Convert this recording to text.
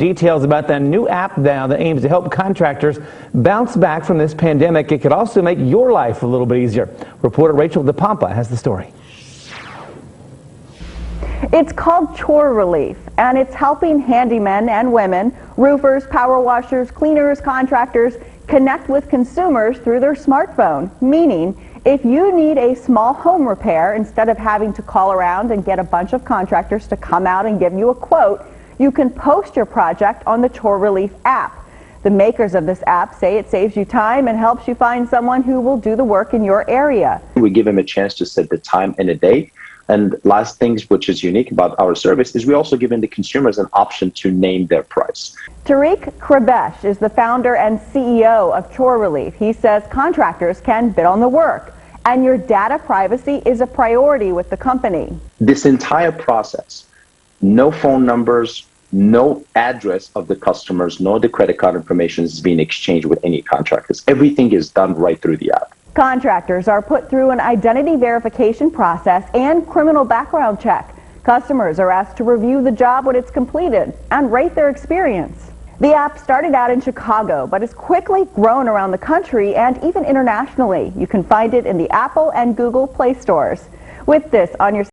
details about the new app now that aims to help contractors bounce back from this pandemic. It could also make your life a little bit easier. Reporter Rachel DePompa has the story. It's called Chore Relief, and it's helping handymen and women, roofers, power washers, cleaners, contractors connect with consumers through their smartphone. Meaning, if you need a small home repair, instead of having to call around and get a bunch of contractors to come out and give you a quote, you can post your project on the Chore Relief app. The makers of this app say it saves you time and helps you find someone who will do the work in your area. We give them a chance to set the time and a date. And last things which is unique about our service is we also give the consumers an option to name their price. Tariq Krabesh is the founder and CEO of Chore Relief. He says contractors can bid on the work, and your data privacy is a priority with the company. This entire process, no phone numbers, no address of the customers, no the credit card information is being exchanged with any contractors. Everything is done right through the app. Contractors are put through an identity verification process and criminal background check. Customers are asked to review the job when it's completed and rate their experience. The app started out in Chicago, but has quickly grown around the country and even internationally. You can find it in the Apple and Google Play stores. With this on your